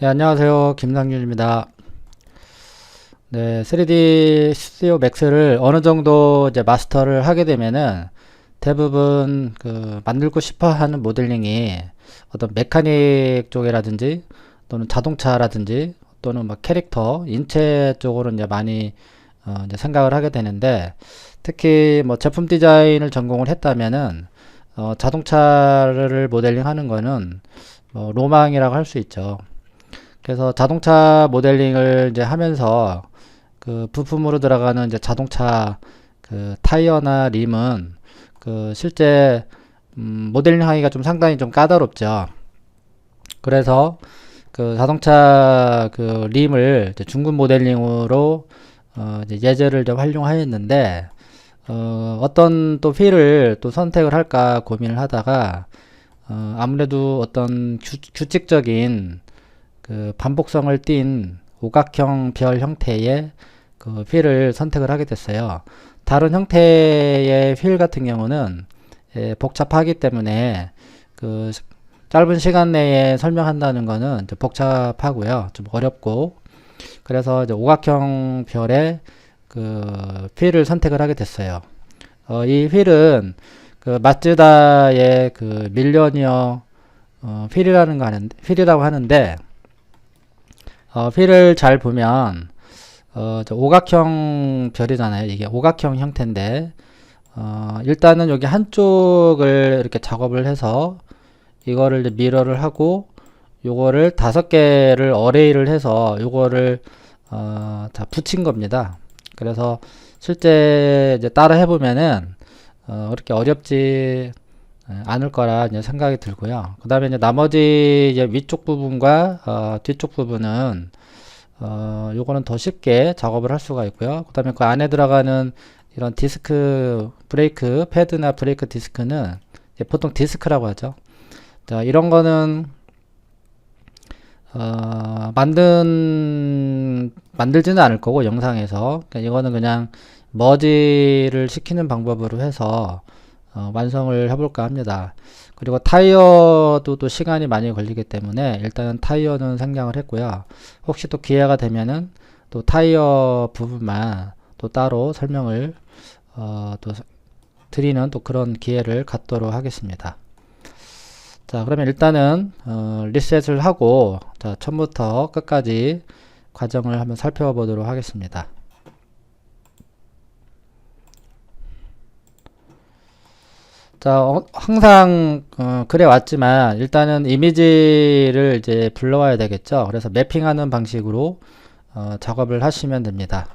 네, 안녕하세요. 김상준입니다. 네, 3D 스튜디오 맥스를 어느 정도 이제 마스터를 하게 되면은 대부분 만들고 싶어 하는 모델링이 어떤 메카닉 쪽이라든지 또는 자동차라든지 또는 뭐 캐릭터, 인체 쪽으로 이제 많이 이제 생각을 하게 되는데, 특히 뭐 제품 디자인을 전공을 했다면은 자동차를 모델링 하는 거는 뭐 로망이라고 할 수 있죠. 그래서 자동차 모델링을 이제 하면서 부품으로 들어가는 이제 자동차 타이어나 림은 실제 모델링 하기가 좀 상당히 좀 까다롭죠. 그래서 자동차 림을 이제 중급 모델링으로 이제 예제를 좀 활용하였는데, 어떤 또 휠을 또 선택을 할까 고민을 하다가 아무래도 어떤 규칙적인 반복성을 띤 오각형 별 형태의 휠을 선택을 하게 됐어요. 다른 형태의 휠 같은 경우는 복잡하기 때문에 그 짧은 시간 내에 설명한다는 거는 복잡하고요. 좀 어렵고, 그래서 이제 오각형 별의 휠을 선택을 하게 됐어요. 이 휠은 마츠다의 밀리니어 휠이라고 하는데, 휠을 잘 보면 오각형 별이잖아요. 이게 오각형 형태인데, 일단은 여기 한쪽을 이렇게 작업을 해서 이거를 이제 미러를 하고, 요거를 5개를 어레이를 해서 요거를 다 붙인 겁니다. 그래서 실제 이제 따라 해보면은 그렇게 어렵지 않을 거라 이제 생각이 들고요. 그 다음에 이제 나머지 이제 위쪽 부분과 뒤쪽 부분은 요거는 더 쉽게 작업을 할 수가 있고요. 그 다음에 그 안에 들어가는 이런 디스크 브레이크 패드나 브레이크 디스크는 보통 디스크라고 하죠. 자, 이런 거는 만들지는 않을 거고, 영상에서. 그러니까 이거는 그냥 머지를 시키는 방법으로 해서 완성을 해볼까 합니다. 그리고 타이어도 또 시간이 많이 걸리기 때문에 일단은 타이어는 생략을 했고요. 혹시 또 기회가 되면은 또 타이어 부분만 또 따로 설명을 또 드리는 또 그런 기회를 갖도록 하겠습니다. 자, 그러면 일단은 리셋을 하고, 자, 처음부터 끝까지 과정을 한번 살펴보도록 하겠습니다. 자, 항상 그래 왔지만 일단은 이미지를 이제 불러와야 되겠죠. 그래서 매핑하는 방식으로 작업을 하시면 됩니다.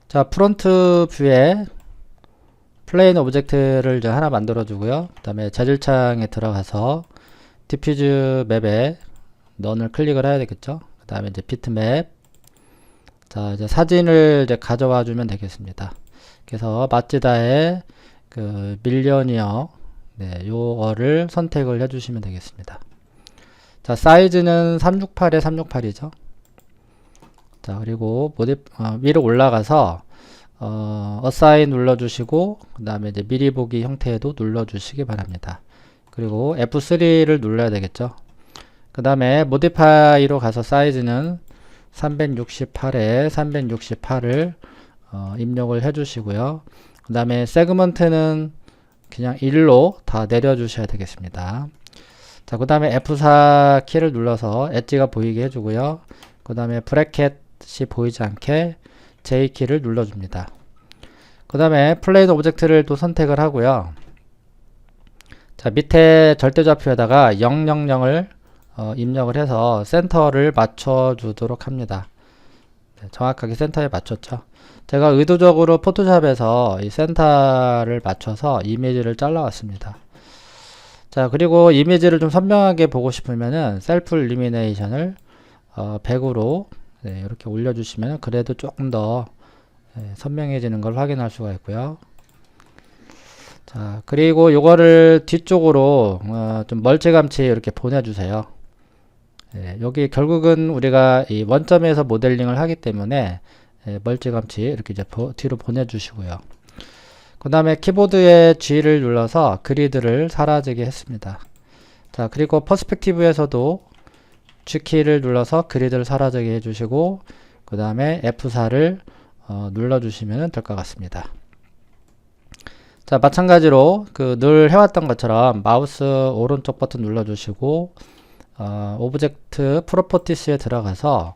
자, 프론트 뷰에 플레인 오브젝트를 이제 하나 만들어 주고요. 그 다음에 재질창에 들어가서 디퓨즈 맵에 넌을 클릭을 해야 되겠죠. 그 다음에 이제 비트맵, 자, 이제 사진을 이제 가져와 주면 되겠습니다. 그래서 마츠다의 밀리니어, 네, 요거를 선택을 해주시면 되겠습니다. 자, 사이즈는 368에 368이죠. 자, 그리고 위로 올라가서 어사인 눌러주시고, 그 다음에 이제 미리 보기 형태에도 눌러주시기 바랍니다. 그리고 F3를 눌러야 되겠죠. 그 다음에 모디파이로 가서 사이즈는 368에 368을 입력을 해주시고요. 그 다음에 세그먼트는 그냥 1로 다 내려주셔야 되겠습니다. 자, 그 다음에 F4 키를 눌러서 엣지가 보이게 해주고요. 그 다음에 브래켓이 보이지 않게 J 키를 눌러줍니다. 그 다음에 플레인 오브젝트를 또 선택을 하고요. 자, 밑에 절대좌표에다가 000을 입력을 해서 센터를 맞춰주도록 합니다. 네, 정확하게 센터에 맞췄죠. 제가 의도적으로 포토샵에서 이 센터를 맞춰서 이미지를 잘라왔습니다. 자, 그리고 이미지를 좀 선명하게 보고 싶으면은 셀프 일루미네이션을 100으로 네, 이렇게 올려주시면 그래도 조금 더 선명해지는 걸 확인할 수가 있고요. 자, 그리고 요거를 뒤쪽으로 좀 멀찌감치 이렇게 보내주세요. 여기 결국은 우리가 이 원점에서 모델링을 하기 때문에 멀찌감치 이렇게 이제 뒤로 보내주시고요. 그 다음에 키보드에 G를 눌러서 그리드를 사라지게 했습니다. 자, 그리고 퍼스펙티브에서도 G키를 눌러서 그리드를 사라지게 해주시고 그 다음에 F4를 눌러주시면 될 것 같습니다. 자, 마찬가지로 늘 해왔던 것처럼 마우스 오른쪽 버튼 눌러주시고 오브젝트 프로퍼티스에 들어가서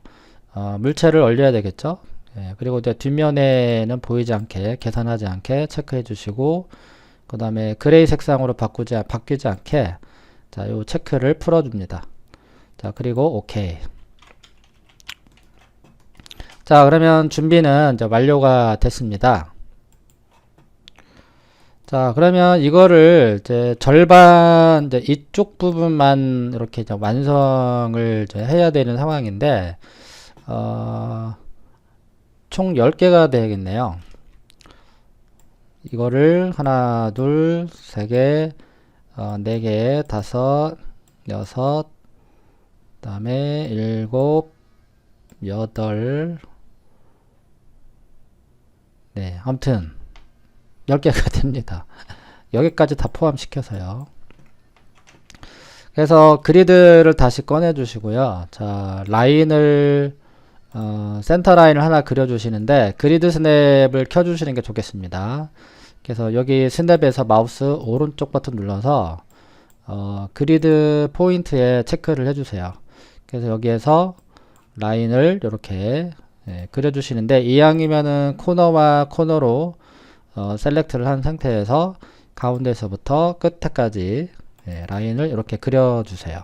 물체를 올려야 되겠죠. 예, 그리고 이제 뒷면에는 보이지 않게, 계산하지 않게 체크해 주시고 그 다음에 그레이 색상으로 바뀌지 않게 자, 요 체크를 풀어줍니다. 자, 그리고 OK. 자, 그러면 준비는 이제 완료가 됐습니다. 자, 그러면 이거를 이제 절반, 이제 이쪽 부분만 이렇게 이제 완성을 이제 해야 되는 상황인데, 총 10개가 되겠네요. 이거를 하나, 둘, 세 개, 4개, 5, 6, 그 다음에 7, 8, 네, 아무튼 10개가 됩니다. 여기까지 다 포함시켜서요. 그래서 그리드를 다시 꺼내 주시고요. 자, 라인을 센터 라인을 하나 그려 주시는데 그리드 스냅을 켜 주시는 게 좋겠습니다. 그래서 여기 스냅에서 마우스 오른쪽 버튼 눌러서 그리드 포인트에 체크를 해 주세요. 그래서 여기에서 라인을 이렇게 그려 주시는데 이왕이면은 코너와 코너로 셀렉트를 한 상태에서 가운데서부터 끝에까지 라인을 이렇게 그려 주세요.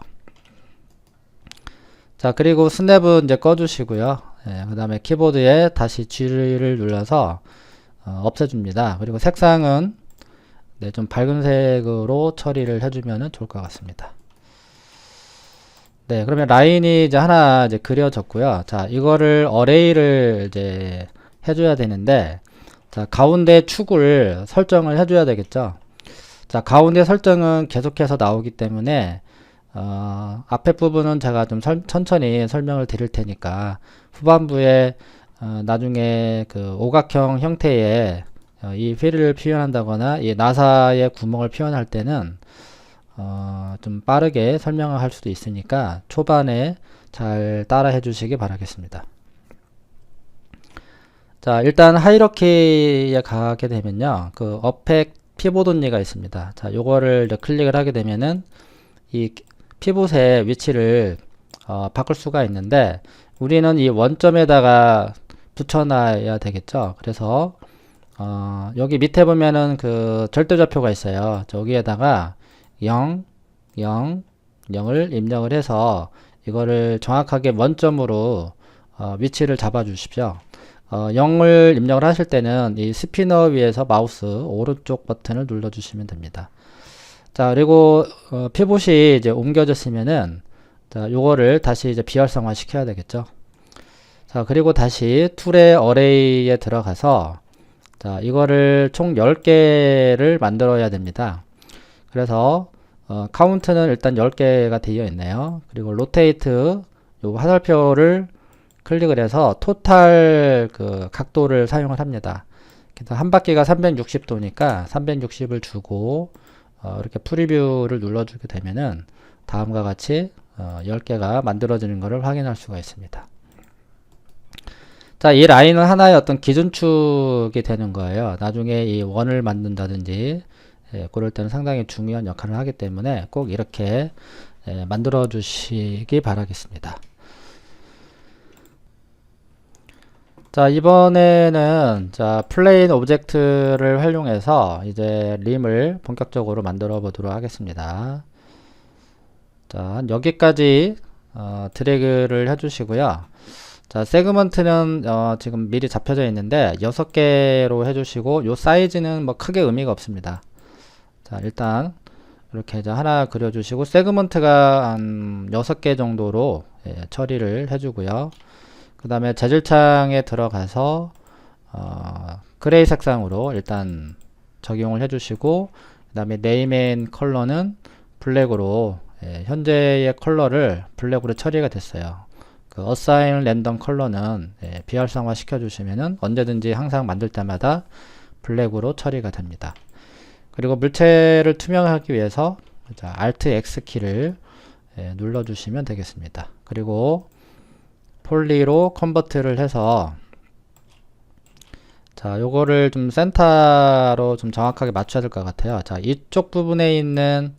자, 그리고 스냅은 이제 꺼 주시고요. 그 다음에 키보드에 다시 G를 눌러서 없애줍니다. 그리고 색상은 좀 밝은 색으로 처리를 해주면 좋을 것 같습니다. 네, 그러면 라인이 이제 하나 이제 그려졌고요. 자, 이거를 어레이를 이제 해줘야 되는데, 자, 가운데 축을 설정을 해줘야 되겠죠. 자, 가운데 설정은 계속해서 나오기 때문에 앞에 부분은 제가 좀 천천히 설명을 드릴 테니까 후반부에 나중에 그 오각형 형태의 이 휠을 표현한다거나 이 나사의 구멍을 표현할 때는 좀 빠르게 설명을 할 수도 있으니까 초반에 잘 따라 해 주시기 바라겠습니다. 자, 일단 하이러키에 가게 되면요. 그 어펙 피봇 온리가 있습니다. 자, 요거를 클릭을 하게 되면은 이 피봇의 위치를 바꿀 수가 있는데 우리는 이 원점에다가 붙여놔야 되겠죠. 그래서 여기 밑에 보면은 그 절대좌표가 있어요. 저기에다가 0, 0, 0을 입력을 해서 이거를 정확하게 원점으로 위치를 잡아 주십시오. 0을 입력을 하실 때는 이 스피너 위에서 마우스 오른쪽 버튼을 눌러 주시면 됩니다. 자, 그리고 피봇이 이제 옮겨졌으면은 자, 요거를 다시 이제 비활성화 시켜야 되겠죠. 자, 그리고 다시 툴의 어레이에 들어가서 자, 이거를 총 10개를 만들어야 됩니다. 그래서 카운트는 일단 10개가 되어 있네요. 그리고 로테이트 요 화살표를 클릭을 해서 토탈 그 각도를 사용을 합니다. 그래서 한 바퀴가 360도니까 360을 주고 이렇게 프리뷰를 눌러주게 되면은 다음과 같이 10개가 만들어지는 것을 확인할 수가 있습니다. 자, 이 라인은 하나의 어떤 기준축이 되는 거예요. 나중에 이 원을 만든다든지 그럴 때는 상당히 중요한 역할을 하기 때문에 꼭 이렇게 만들어 주시기 바라겠습니다. 자, 이번에는 자, 플레인 오브젝트를 활용해서 이제 림을 본격적으로 만들어 보도록 하겠습니다. 자, 여기까지 드래그를 해 주시고요. 자, 세그먼트는 지금 미리 잡혀져 있는데 6개로 해 주시고 요 사이즈는 뭐 크게 의미가 없습니다. 자, 일단 이렇게 이제 하나 그려 주시고 세그먼트가 한 6개 정도로 처리를 해 주고요. 그 다음에 재질창에 들어가서 그레이 색상으로 일단 적용을 해주시고 그 다음에 네임 앤 컬러는 블랙으로 현재의 컬러를 블랙으로 처리가 됐어요. 그 어사인 랜덤 컬러는 비활성화 시켜주시면은 언제든지 항상 만들 때마다 블랙으로 처리가 됩니다. 그리고 물체를 투명하기 위해서 Alt X 키를 눌러주시면 되겠습니다. 그리고 폴리로 컨버트를 해서 자, 요거를 좀 센터로 좀 정확하게 맞춰야 될 것 같아요. 자, 이쪽 부분에 있는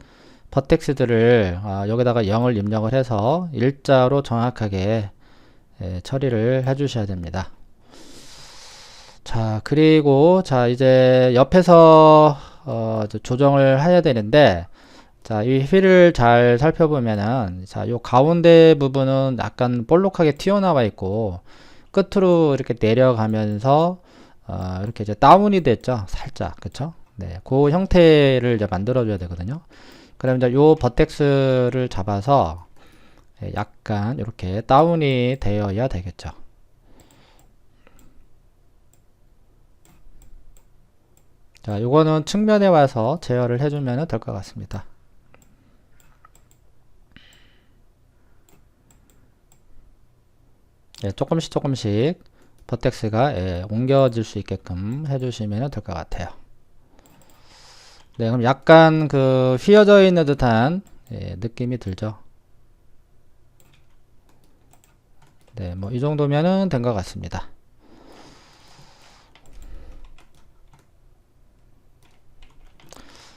버텍스들을 여기다가 0을 입력을 해서 일자로 정확하게 처리를 해 주셔야 됩니다. 자, 그리고 자, 이제 옆에서 조정을 해야 되는데, 자, 이 휠을 잘 살펴보면은, 자, 요 가운데 부분은 약간 볼록하게 튀어나와 있고, 끝으로 이렇게 내려가면서, 이렇게 이제 다운이 됐죠. 살짝. 그쵸? 네. 그 형태를 이제 만들어줘야 되거든요. 그럼 이제 요 버텍스를 잡아서, 약간 이렇게 다운이 되어야 되겠죠. 자, 요거는 측면에 와서 제어를 해주면 될 것 같습니다. 조금씩 버텍스가 옮겨질 수 있게끔 해주시면 될 것 같아요. 네, 그럼 약간 그 휘어져 있는 듯한 느낌이 들죠. 네, 뭐 이 정도면은 된 것 같습니다.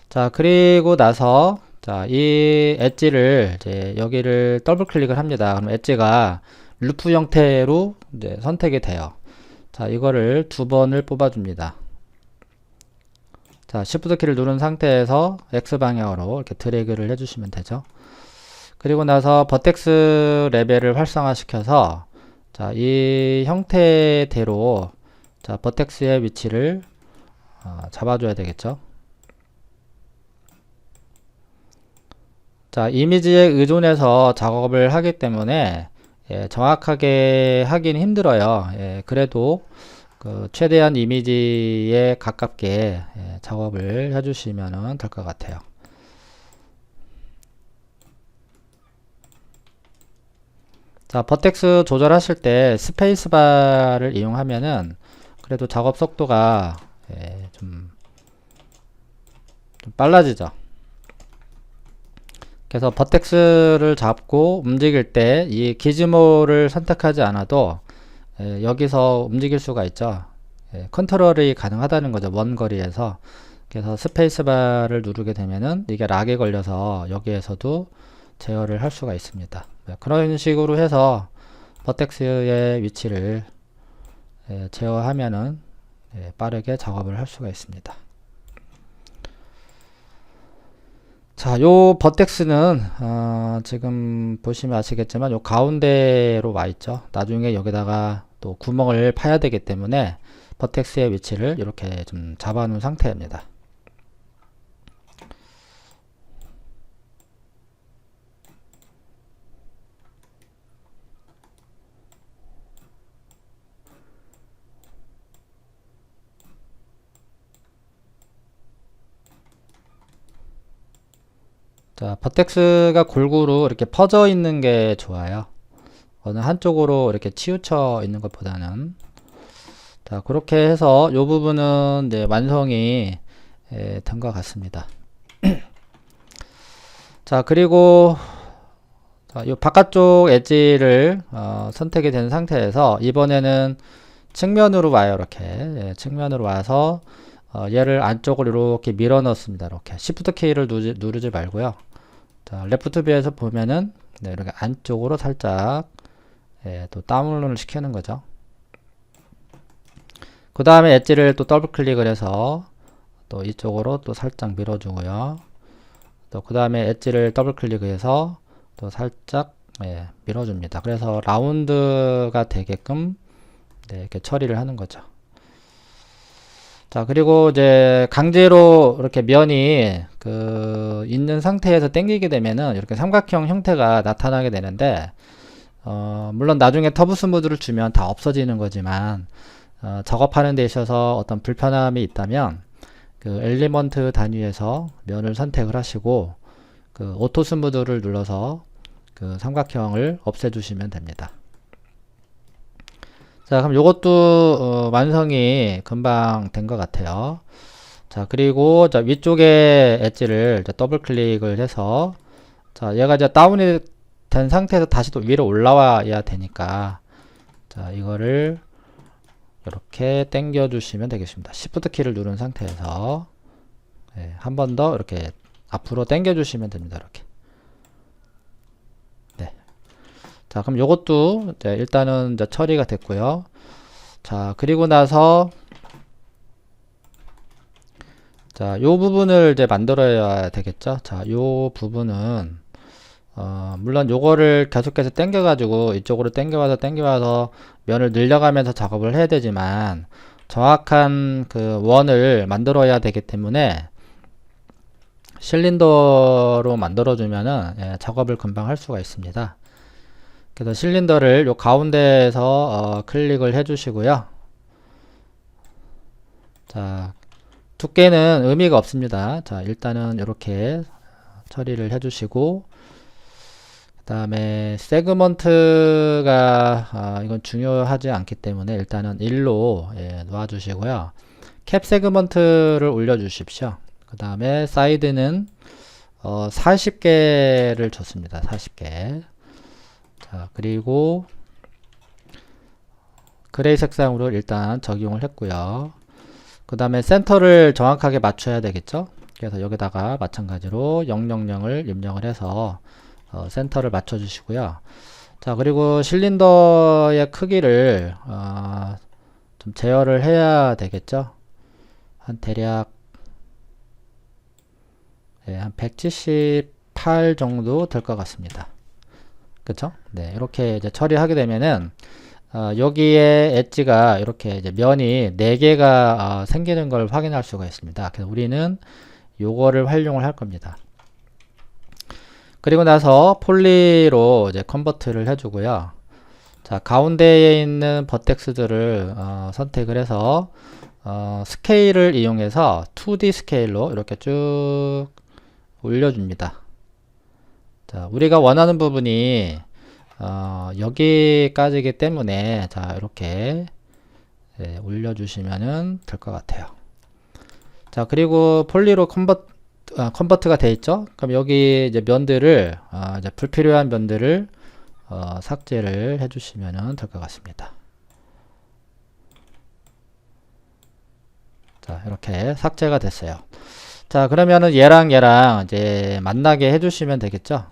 자, 그리고 나서 자, 이 엣지를 이제 여기를 더블 클릭을 합니다. 그럼 엣지가 루프 형태로 이제 선택이 돼요. 자, 이거를 두 번을 뽑아줍니다. 자, Shift 키를 누른 상태에서 X 방향으로 이렇게 드래그를 해주시면 되죠. 그리고 나서 버텍스 레벨을 활성화시켜서 자, 이 형태대로 자, 버텍스의 위치를 잡아줘야 되겠죠. 자, 이미지에 의존해서 작업을 하기 때문에 정확하게 하긴 힘들어요. 그래도 그 최대한 이미지에 가깝게 작업을 해주시면 될 것 같아요. 자, 버텍스 조절하실 때 스페이스바를 이용하면은 그래도 작업 속도가 좀 빨라지죠. 그래서 버텍스를 잡고 움직일 때 이 기즈모를 선택하지 않아도 여기서 움직일 수가 있죠. 컨트롤이 가능하다는 거죠. 먼 거리에서. 그래서 스페이스바를 누르게 되면은 이게 락에 걸려서 여기에서도 제어를 할 수가 있습니다. 그런 식으로 해서 버텍스의 위치를 제어하면은 빠르게 작업을 할 수가 있습니다. 자, 요 버텍스는 지금 보시면 아시겠지만 요 가운데로 와 있죠. 나중에 여기다가 또 구멍을 파야 되기 때문에 버텍스의 위치를 이렇게 좀 잡아 놓은 상태입니다. 자, 버텍스가 골고루 이렇게 퍼져 있는 게 좋아요. 어느 한쪽으로 이렇게 치우쳐 있는 것보다는. 자, 그렇게 해서 이 부분은 이제 완성이 된 것 같습니다. 자, 그리고 자, 이 바깥쪽 엣지를 선택이 된 상태에서 이번에는 측면으로 와요. 이렇게 측면으로 와서 얘를 안쪽으로 이렇게 밀어 넣습니다. 이렇게 Shift 키를 누르지 말고요. 자, 레프트 뷰에서 보면은 이렇게 안쪽으로 살짝 또 다운로드를 시키는 거죠. 그 다음에 엣지를 또 더블 클릭을 해서 또 이쪽으로 또 살짝 밀어주고요. 또 그 다음에 엣지를 더블 클릭해서 또 살짝 밀어줍니다. 그래서 라운드가 되게끔 이렇게 처리를 하는 거죠. 자, 그리고 이제 강제로 이렇게 면이 있는 상태에서 당기게 되면은 이렇게 삼각형 형태가 나타나게 되는데 물론 나중에 터브 스무드를 주면 다 없어지는 거지만 작업하는 데 있어서 어떤 불편함이 있다면 그 엘리먼트 단위에서 면을 선택을 하시고 그 오토 스무드를 눌러서 그 삼각형을 없애주시면 됩니다. 자, 그럼 요것도 완성이 금방 된 것 같아요. 자, 그리고 자, 위쪽에 엣지를 더블 클릭을 해서 자, 얘가 이제 다운이 된 상태에서 다시 또 위로 올라와야 되니까, 자, 이거를 이렇게 당겨 주시면 되겠습니다. Shift 키를 누른 상태에서 한 번 더 이렇게 앞으로 당겨 주시면 됩니다. 이렇게. 네. 자, 그럼 요것도 이제 일단은 이제 처리가 됐고요. 자, 그리고 나서 자, 요 부분을 이제 만들어야 되겠죠. 자, 요 부분은 물론 요거를 계속해서 당겨가지고 이쪽으로 당겨와서 면을 늘려가면서 작업을 해야 되지만 정확한 그 원을 만들어야 되기 때문에 실린더로 만들어주면은 작업을 금방 할 수가 있습니다. 그래서 실린더를 요 가운데에서 클릭을 해주시고요. 자, 두께는 의미가 없습니다. 자, 일단은 이렇게 처리를 해주시고, 그 다음에 세그먼트가 이건 중요하지 않기 때문에 일단은 1로 놓아주시고요. 캡 세그먼트를 올려주십시오. 그 다음에 사이드는 40개를 줬습니다. 40개. 자, 그리고 그레이 색상으로 일단 적용을 했고요. 그 다음에 센터를 정확하게 맞춰야 되겠죠. 그래서 여기다가 마찬가지로 000을 입력을 해서 센터를 맞춰 주시고요. 자, 그리고 실린더의 크기를 좀 제어를 해야 되겠죠. 한 대략 한 178 정도 될 것 같습니다. 그쵸? 네, 이렇게 이제 처리하게 되면은 여기에 엣지가 이렇게 이제 면이 4개가 생기는 걸 확인할 수가 있습니다. 그래서 우리는 요거를 활용을 할 겁니다. 그리고 나서 폴리로 이제 컨버트를 해주고요. 자, 가운데에 있는 버텍스들을 선택을 해서 스케일을 이용해서 2D 스케일로 이렇게 쭉 올려줍니다. 자, 우리가 원하는 부분이 여기까지이기 때문에 자, 이렇게 올려주시면은 될 것 같아요. 자, 그리고 폴리로 컨버트가 돼 있죠. 그럼 여기 이제 면들을 이제 불필요한 면들을 삭제를 해주시면은 될 것 같습니다. 자, 이렇게 삭제가 됐어요. 자, 그러면은 얘랑 이제 만나게 해주시면 되겠죠.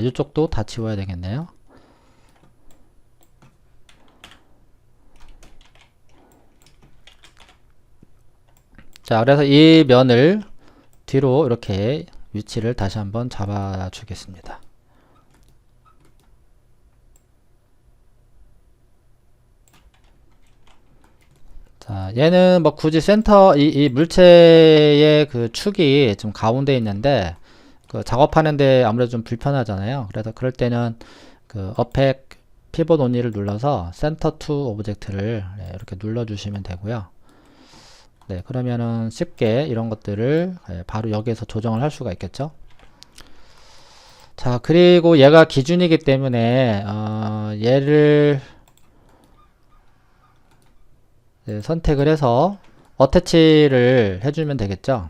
이쪽도 다 지워야 되겠네요. 자, 그래서 이 면을 뒤로 이렇게 위치를 다시 한번 잡아 주겠습니다. 자, 얘는 뭐 굳이 센터 이 물체의 그 축이 좀 가운데 있는데 그 작업하는데 아무래도 좀 불편하잖아요. 그래서 그럴 때는 그 어펙 피벗 온리를 눌러서 센터 투 오브젝트를 이렇게 눌러 주시면 되고요. 네, 그러면은 쉽게 이런 것들을 바로 여기에서 조정을 할 수가 있겠죠. 자, 그리고 얘가 기준이기 때문에 얘를 선택을 해서 어태치를 해주면 되겠죠.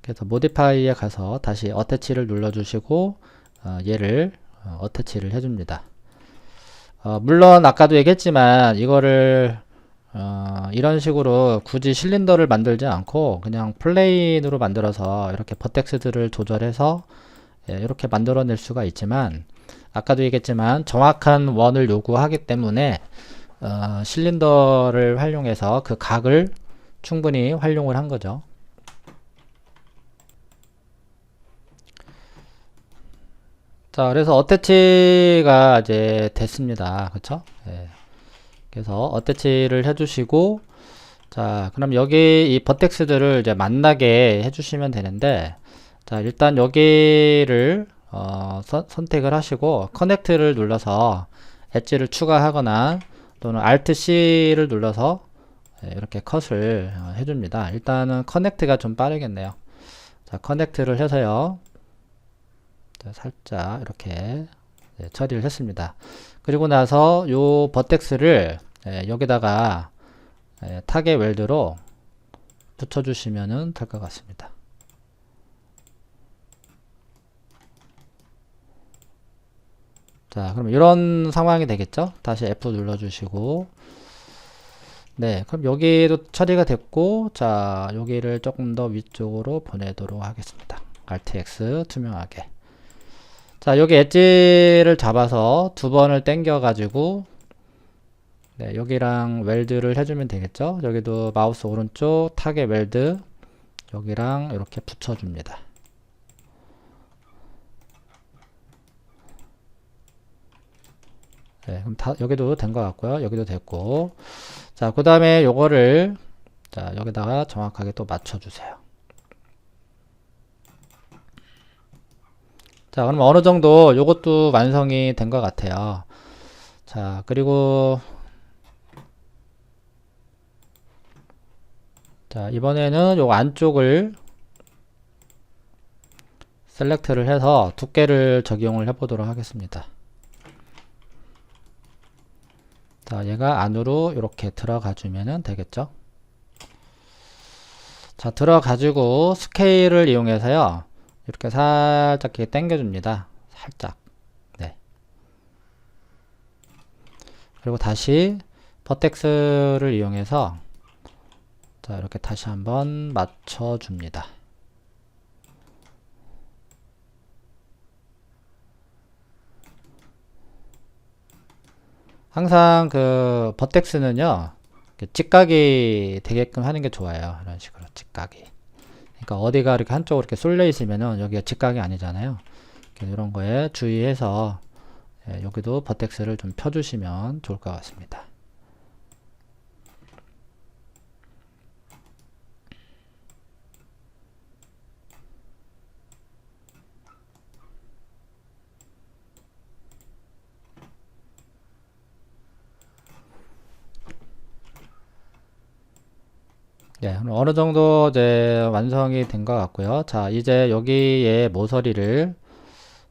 그래서 모디파이에 가서 다시 어태치를 눌러주시고 얘를 어태치를 해줍니다. 물론 아까도 얘기했지만 이거를 이런 식으로 굳이 실린더를 만들지 않고 그냥 플레인으로 만들어서 이렇게 버텍스들을 조절해서 이렇게 만들어낼 수가 있지만 아까도 얘기했지만 정확한 원을 요구하기 때문에 실린더를 활용해서 그 각을 충분히 활용을 한 거죠. 자, 그래서 어태치가 이제 됐습니다. 그쵸? 예. 그래서 어태치를 해주시고, 자, 그럼 여기 이 버텍스들을 이제 만나게 해주시면 되는데, 자, 일단 여기를 선택을 하시고 커넥트를 눌러서 엣지를 추가하거나 또는 Alt C를 눌러서 이렇게 컷을 해줍니다. 일단은 커넥트가 좀 빠르겠네요. 자, 커넥트를 해서요. 자, 살짝 이렇게 처리를 했습니다. 그리고 나서 요 버텍스를 여기다가 타겟 웰드로 붙여주시면 될 것 같습니다. 자, 그럼 이런 상황이 되겠죠? 다시 F 눌러주시고, 네, 그럼 여기도 처리가 됐고, 자, 여기를 조금 더 위쪽으로 보내도록 하겠습니다. Alt X 투명하게. 자, 여기 엣지를 잡아서 두 번을 당겨가지고, 네, 여기랑 웰드를 해주면 되겠죠? 여기도 마우스 오른쪽 타겟 웰드, 여기랑 이렇게 붙여줍니다. 네, 그럼 여기도 된 것 같고요. 여기도 됐고. 자, 그 다음에 요거를, 자, 여기다가 정확하게 또 맞춰주세요. 자, 그럼 어느 정도 요것도 완성이 된 것 같아요. 자, 그리고, 자, 이번에는 요 안쪽을 셀렉트를 해서 두께를 적용을 해보도록 하겠습니다. 자, 얘가 안으로 이렇게 들어가 주면은 되겠죠? 자, 들어가지고 스케일을 이용해서요. 이렇게 살짝 이렇게 당겨줍니다. 살짝. 네. 그리고 다시 버텍스를 이용해서 자, 이렇게 다시 한번 맞춰줍니다. 항상 그 버텍스는요, 직각이 되게끔 하는 게 좋아요. 이런 식으로 직각이. 그러니까 어디가 이렇게 한쪽으로 이렇게 쏠려 있으면은 여기가 직각이 아니잖아요. 이런 거에 주의해서 여기도 버텍스를 좀 펴주시면 좋을 것 같습니다. 네, 어느 정도 이제 완성이 된 것 같고요. 자, 이제 여기에 모서리를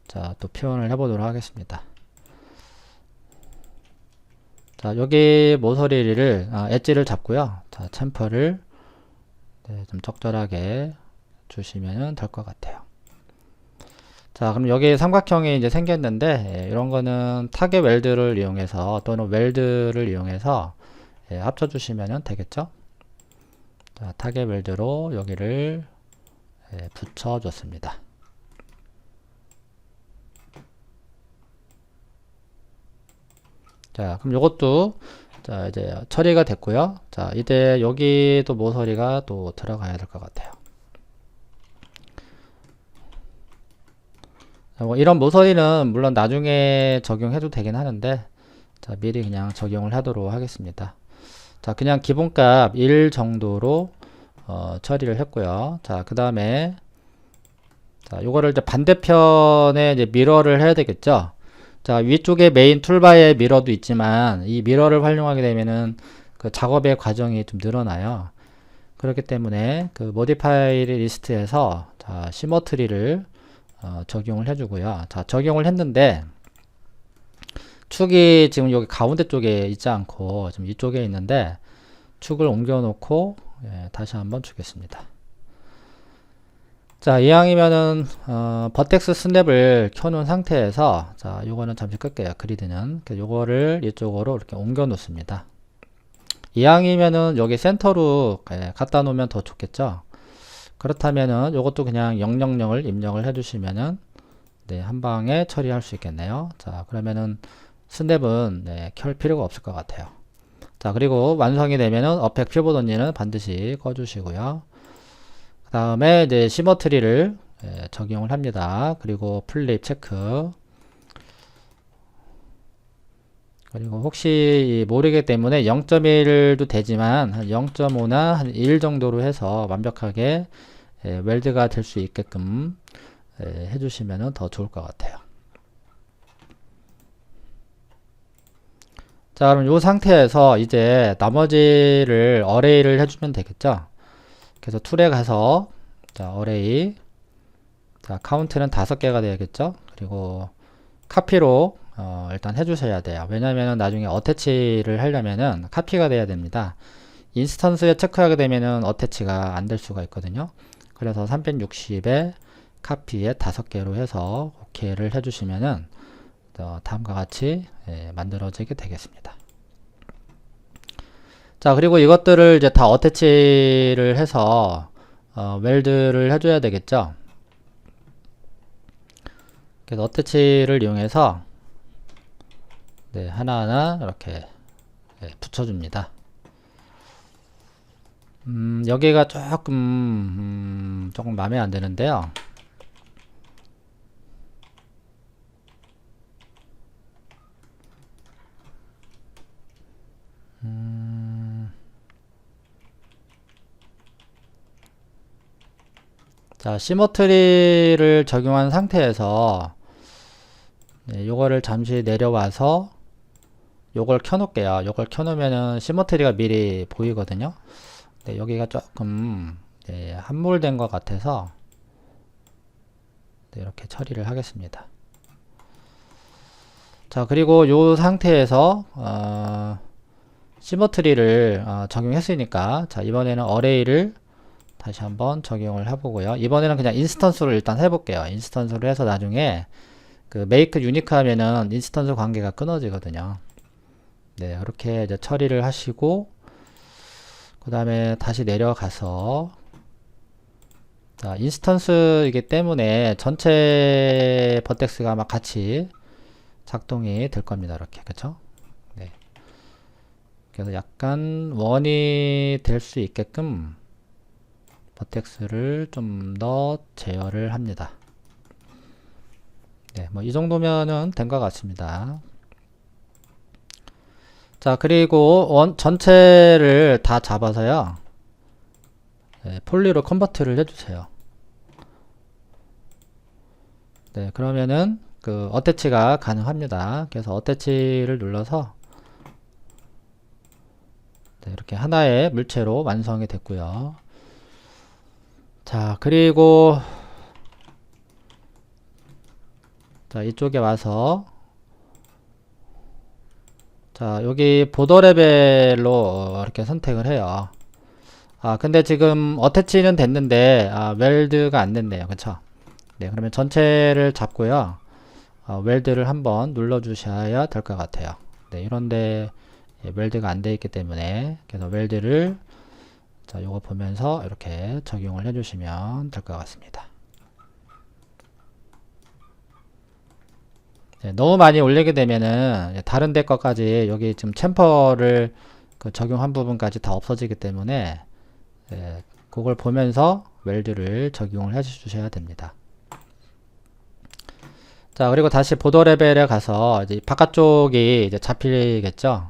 자, 또 표현을 해보도록 하겠습니다. 자, 여기 모서리를 엣지를 잡고요. 자, 챔퍼를 네, 좀 적절하게 주시면 될 것 같아요. 자, 그럼 여기 삼각형이 이제 생겼는데 이런 거는 타겟 웰드를 이용해서 또는 웰드를 이용해서 합쳐주시면 되겠죠? 자, 타겟 웰드로 여기를 붙여줬습니다. 자, 그럼 요것도 자, 이제 처리가 됐고요. 자, 이제 여기도 모서리가 또 들어가야 될 것 같아요. 자, 뭐 이런 모서리는 물론 나중에 적용해도 되긴 하는데 자, 미리 그냥 적용을 하도록 하겠습니다. 자, 그냥 기본값 1 정도로 처리를 했고요. 자, 그 다음에 자, 요거를 이제 반대편에 이제 미러를 해야 되겠죠. 자, 위쪽에 메인 툴바에 미러도 있지만 이 미러를 활용하게 되면은 그 작업의 과정이 좀 늘어나요. 그렇기 때문에 그 모디파이 리스트에서 자, 시머트리를 적용을 해주고요. 자, 적용을 했는데 축이 지금 여기 가운데 쪽에 있지 않고 지금 이쪽에 있는데 축을 옮겨 놓고 다시 한번 주겠습니다. 자, 이왕이면은 버텍스 스냅을 켜놓은 상태에서 자, 요거는 잠시 끌게요. 그리드는 요거를 이쪽으로 이렇게 옮겨 놓습니다. 이왕이면은 여기 센터로 갖다 놓으면 더 좋겠죠. 그렇다면은 요것도 그냥 000을 입력을 해주시면은 네, 한 방에 처리할 수 있겠네요. 자, 그러면은 스냅은 네, 켤 필요가 없을 것 같아요. 자, 그리고 완성이 되면은 어펙 피봇 언니는 반드시 꺼주시고요. 그 다음에 이제 시머트리를 적용을 합니다. 그리고 플립 체크. 그리고 혹시 모르기 때문에 0.1도 되지만 한 0.5나 한 1 정도로 해서 완벽하게 웰드가 될 수 있게끔 해주시면 더 좋을 것 같아요. 자, 그럼 이 상태에서 이제 나머지를 어레이를 해주면 되겠죠. 그래서 툴에 가서 자, 어레이 자, 카운트는 5개가 되겠죠. 그리고 카피로 일단 해주셔야 돼요. 왜냐면은 나중에 어태치를 하려면은 카피가 돼야 됩니다. 인스턴스에 체크하게 되면은 어태치가 안 될 수가 있거든요. 그래서 360에 카피에 5개로 해서 OK를 해주시면은 다음과 같이 만들어지게 되겠습니다. 자, 그리고 이것들을 이제 다 어태치를 해서 웰드를 해줘야 되겠죠. 그래서 어태치를 이용해서 하나하나 이렇게 붙여줍니다. 여기가 조금 마음에 안 드는데요. 자, 시머트리를 적용한 상태에서 요거를 잠시 내려와서 요걸 켜놓을게요. 요걸 켜놓으면은 시머트리가 미리 보이거든요. 여기가 조금 함몰된 것 같아서 이렇게 처리를 하겠습니다. 자, 그리고 요 상태에서 시머트리를 적용했으니까, 자, 이번에는 어레이를 다시 한번 적용을 해보고요. 이번에는 그냥 인스턴스로 일단 해볼게요. 인스턴스로 해서 나중에 그 make unique 하면은 인스턴스 관계가 끊어지거든요. 네, 이렇게 이제 처리를 하시고, 그 다음에 다시 내려가서, 자, 인스턴스이기 때문에 전체 버텍스가 막 같이 작동이 될 겁니다. 이렇게, 그쵸? 네. 그래서 약간 원이 될 수 있게끔 버텍스를 좀 더 제어를 합니다. 네, 뭐 이 정도면은 된 것 같습니다. 자, 그리고 전체를 다 잡아서요. 폴리로 컨버트를 해주세요. 네, 그러면은 그 어태치가 가능합니다. 그래서 어태치를 눌러서 이렇게 하나의 물체로 완성이 됐고요. 자, 그리고 자, 이쪽에 와서 자, 여기 보더 레벨로 이렇게 선택을 해요. 근데 지금 어태치는 됐는데 웰드가 안 됐네요. 그쵸? 네, 그러면 전체를 잡고요. 웰드를 한번 눌러 주셔야 될 것 같아요. 네, 이런데 웰드가 안 돼 있기 때문에, 그래서 웰드를 자, 요거 보면서 이렇게 적용을 해 주시면 될 것 같습니다. 네, 너무 많이 올리게 되면은 다른 데 것까지 여기 지금 챔퍼를 그 적용한 부분까지 다 없어지기 때문에 그걸 보면서 웰드를 적용을 해 주셔야 됩니다. 자, 그리고 다시 보더 레벨에 가서 이제 바깥쪽이 이제 잡히겠죠.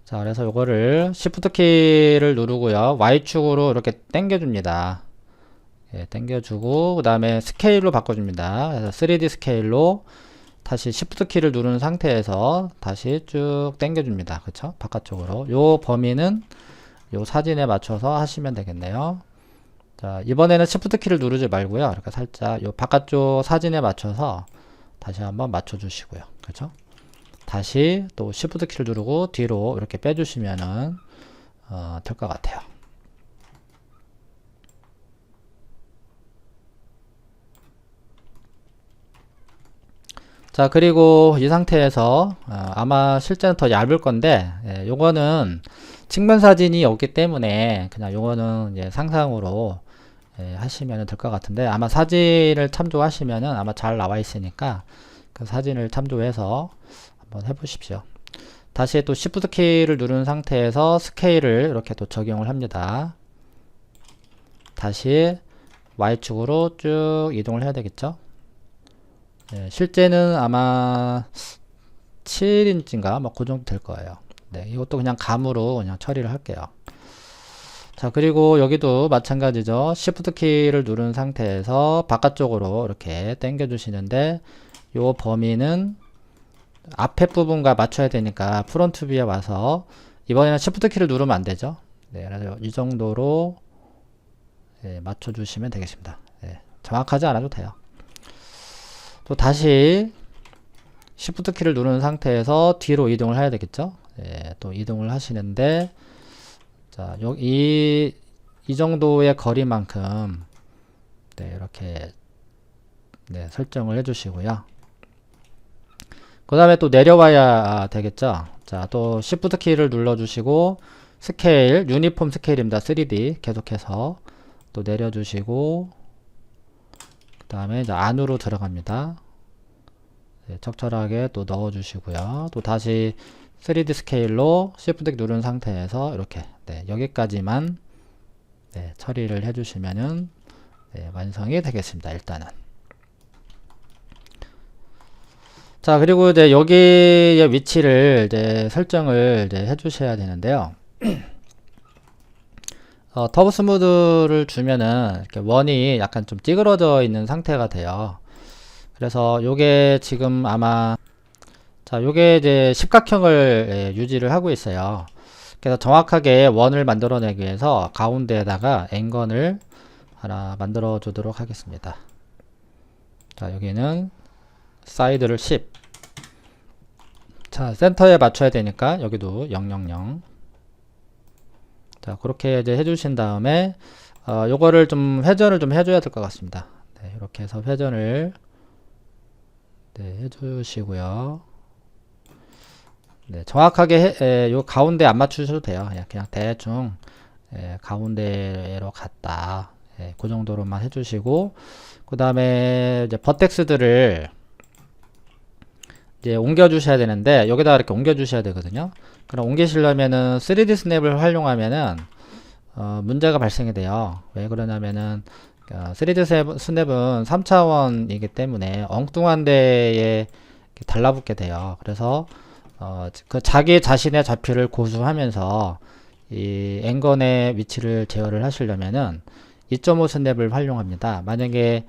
자, 그래서 요거를 Shift 키를 누르고요. Y축으로 이렇게 당겨줍니다. 당겨주고, 그 다음에 스케일로 바꿔줍니다. 그래서 3D 스케일로 다시 Shift 키를 누른 상태에서 다시 쭉 당겨줍니다. 그쵸? 바깥쪽으로. 요 범위는 요 사진에 맞춰서 하시면 되겠네요. 자, 이번에는 Shift 키를 누르지 말고요. 이렇게 살짝 요 바깥쪽 사진에 맞춰서 다시 한번 맞춰주시고요. 그쵸? 다시 또 Shift 키를 누르고 뒤로 이렇게 빼주시면은 될 것 같아요. 자, 그리고 이 상태에서 아마 실제는 더 얇을 건데 요거는 측면 사진이 없기 때문에 그냥 요거는 이제 상상으로 하시면 될 것 같은데, 아마 사진을 참조하시면은 아마 잘 나와 있으니까 그 사진을 참조해서 한번 해보십시오. 다시 또 Shift 키를 누른 상태에서 스케일을 이렇게 또 적용을 합니다. 다시 Y축으로 쭉 이동을 해야 되겠죠. 실제는 아마 7인치인가 뭐 그 정도 될 거예요. 네, 이것도 그냥 감으로 그냥 처리를 할게요. 자, 그리고 여기도 마찬가지죠. Shift 키를 누른 상태에서 바깥쪽으로 이렇게 당겨 주시는데, 요 범위는 앞에 부분과 맞춰야 되니까 프론트 뷰에 와서 이번에는 Shift 키를 누르면 안 되죠. 네, 그래서 이 정도로 맞춰 주시면 되겠습니다. 정확하지 않아도 돼요. 또 다시 Shift 키를 누른 상태에서 뒤로 이동을 해야 되겠죠. 또 이동을 하시는데, 자, 이 정도의 거리만큼 이렇게 설정을 해 주시고요. 그 다음에 또 내려와야 되겠죠. 자, 또 Shift 키를 눌러주시고 스케일, 유니폼 스케일입니다. 3D 계속해서 또 내려주시고 그 다음에 이제 안으로 들어갑니다. 네, 적절하게 또 넣어주시고요. 또 다시 3D 스케일로 Shift 누른 상태에서 이렇게 네, 여기까지만 네, 처리를 해주시면은 네, 완성이 되겠습니다. 일단은. 자, 그리고 이제 여기의 위치를 이제 설정을 이제 해주셔야 되는데요. 터보 스무드를 주면은 이렇게 원이 약간 좀 찌그러져 있는 상태가 돼요. 그래서 요게 지금 아마 자, 요게 이제 십각형을 예, 유지를 하고 있어요. 그래서 정확하게 원을 만들어내기 위해서 가운데에다가 N건을 하나 만들어 주도록 하겠습니다. 자, 여기는 사이드를 10. 자, 센터에 맞춰야 되니까 여기도 000. 자, 그렇게 이제 해주신 다음에 요거를 좀 회전을 좀 해줘야 될 것 같습니다. 네, 이렇게 해서 회전을 네, 해주시고요. 네, 정확하게 요 가운데 안 맞추셔도 돼요. 그냥 대충 가운데로 갔다. 그 정도로만 해주시고 그 다음에 이제 버텍스들을 이제 옮겨 주셔야 되는데 여기다가 이렇게 옮겨 주셔야 되거든요. 그럼 옮기시려면은 3D 스냅을 활용하면은 문제가 발생이 돼요. 왜 그러냐면은 3D 스냅은 3차원이기 때문에 엉뚱한 데에 달라붙게 돼요. 그래서 그 자기 자신의 좌표를 고수하면서 이 N건의 위치를 제어를 하시려면은 2.5 스냅을 활용합니다. 만약에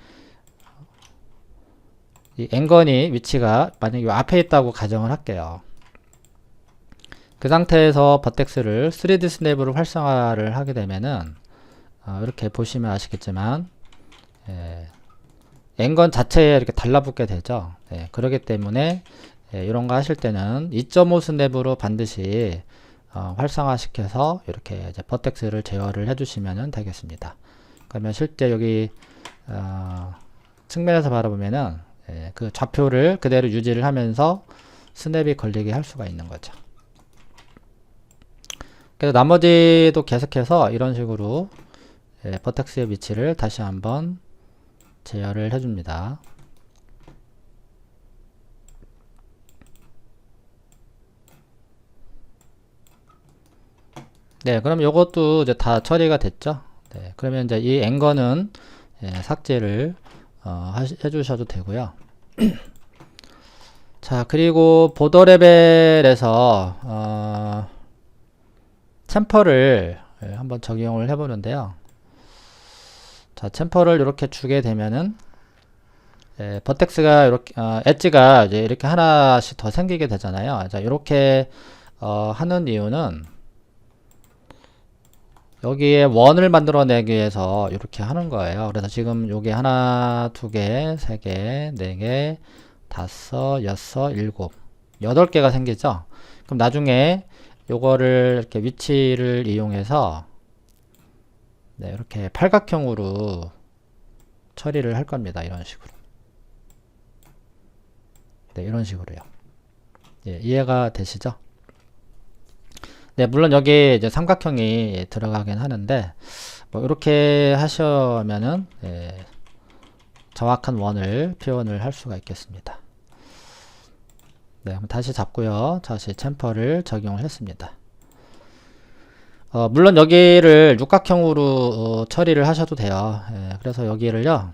이 N건이 위치가 만약에 앞에 있다고 가정을 할게요. 그 상태에서 버텍스를 3D 스냅으로 활성화를 하게 되면은 이렇게 보시면 아시겠지만 N건 자체에 이렇게 달라붙게 되죠. 그렇기 때문에 이런 거 하실 때는 2.5 스냅으로 반드시 활성화 시켜서 이렇게 이제 버텍스를 제어를 해주시면 되겠습니다. 그러면 실제 여기 측면에서 바라보면은 그 좌표를 그대로 유지를 하면서 스냅이 걸리게 할 수가 있는 거죠. 그래서 나머지도 계속해서 이런 식으로 버텍스의 위치를 다시 한번 제어를 해줍니다. 네, 그럼 이것도 이제 다 처리가 됐죠. 네, 그러면 이제 이 N건은 삭제를 해주셔도 되고요. 자, 그리고 보더 레벨에서 챔퍼를 한번 적용을 해보는데요. 자, 챔퍼를 이렇게 주게 되면은 버텍스가 이렇게 엣지가 이제 이렇게 하나씩 더 생기게 되잖아요. 자, 이렇게 하는 이유는 여기에 원을 만들어내기 위해서 이렇게 하는 거예요. 그래서 지금 요게 하나, 두 개, 세 개, 네 개, 다섯, 여섯, 일곱, 8개가 생기죠. 그럼 나중에 요거를 이렇게 위치를 이용해서 네, 이렇게 팔각형으로 처리를 할 겁니다. 이런 식으로. 네, 이런 식으로요. 예, 이해가 되시죠? 네, 물론 여기 이제 삼각형이 들어가긴 하는데, 뭐, 이렇게 하시면은, 정확한 원을 표현을 할 수가 있겠습니다. 네, 그럼 다시 잡고요. 다시 챔퍼를 적용을 했습니다. 물론 여기를 육각형으로 처리를 하셔도 돼요. 그래서 여기를요,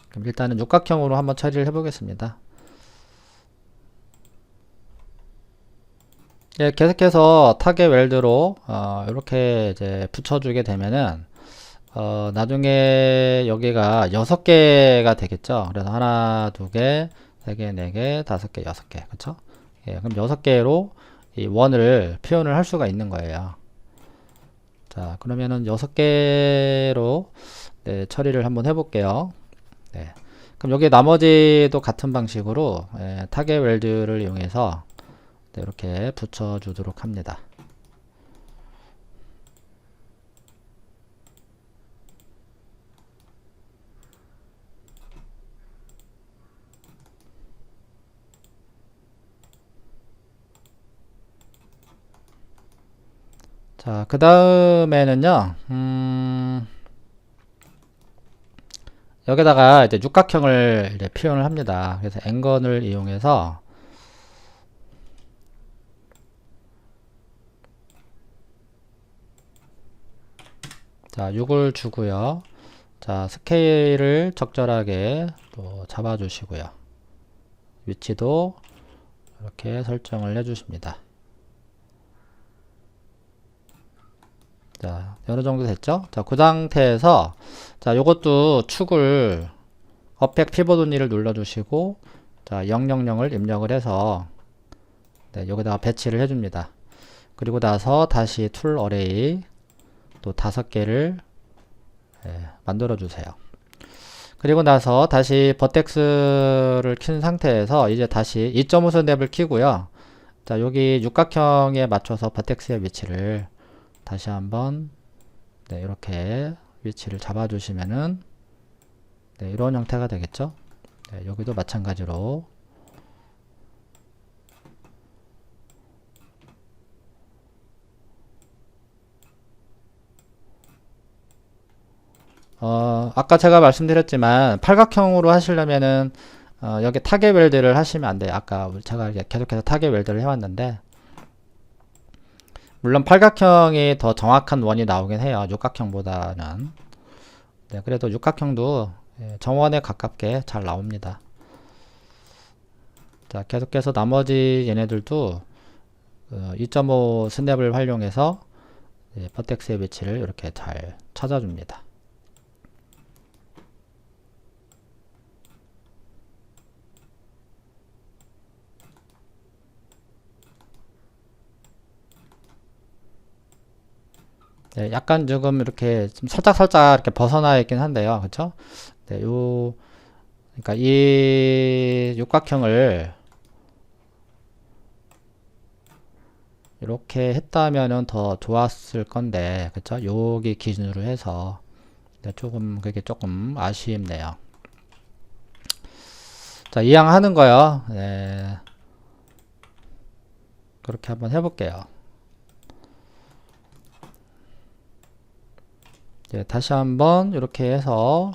그럼 일단은 육각형으로 한번 처리를 해보겠습니다. 예, 계속해서 타겟 웰드로 이렇게 이제 붙여주게 되면은 나중에 여기가 6개가 되겠죠. 그래서 하나, 두 개, 세 개, 네 개, 다섯 개, 6개, 그쵸? 예, 그럼 6개로 이 원을 표현을 할 수가 있는 거예요. 자, 그러면은 6개로 네, 처리를 한번 해볼게요. 네. 그럼 여기 나머지도 같은 방식으로 타겟 웰드를 이용해서 네, 이렇게 붙여주도록 합니다. 자, 그 다음에는요, 여기다가 이제 육각형을 이제 표현을 합니다. 그래서 n건을 이용해서 자, 6을 주고요. 자, 스케일을 적절하게 또 잡아주시고요. 위치도 이렇게 설정을 해주십니다. 자, 어느 정도 됐죠? 자, 그 상태에서 자, 요것도 축을 어펙 피벗 only를 눌러주시고 자, 000을 입력을 해서 네, 여기다가 배치를 해줍니다. 그리고 나서 다시 툴 어레이 또 5개를 만들어 주세요. 그리고 나서 다시 버텍스를 킨 상태에서 이제 다시 2.5 스냅을 키고요. 자, 여기 육각형에 맞춰서 버텍스의 위치를 다시 한번 네, 이렇게 위치를 잡아 주시면은 네, 이런 형태가 되겠죠. 네, 여기도 마찬가지로 아까 제가 말씀드렸지만 팔각형으로 하시려면은 여기 타겟 웰드를 하시면 안 돼요. 아까 제가 계속해서 타겟 웰드를 해왔는데 물론 팔각형이 더 정확한 원이 나오긴 해요. 육각형보다는. 네, 그래도 육각형도 정원에 가깝게 잘 나옵니다. 자, 계속해서 나머지 얘네들도 2.5 스냅을 활용해서 버텍스의 위치를 이렇게 잘 찾아줍니다. 네, 약간 조금 이렇게 좀 살짝 이렇게 벗어나 있긴 한데요. 그쵸? 네, 그러니까 이 육각형을 이렇게 했다면은 더 좋았을 건데, 그쵸? 여기 기준으로 해서 네, 그게 조금 아쉽네요. 자, 이항하는 거요. 네, 그렇게 한번 해볼게요. 네, 다시 한번 이렇게 해서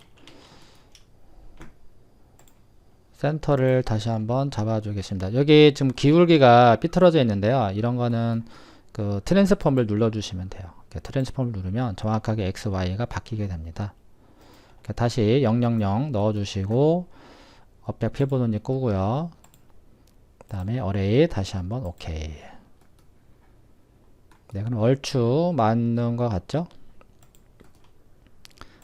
센터를 다시 한번 잡아주겠습니다. 여기 지금 기울기가 삐뚤어져 있는데요. 이런 거는 그 트랜스폼을 눌러주시면 돼요. 트랜스폼을 누르면 정확하게 X, Y가 바뀌게 됩니다. 다시 000 넣어주시고 어백 피벗 only 끄고요. 그 다음에 어레이 다시 한번 OK. 네, 그럼 얼추 맞는 것 같죠?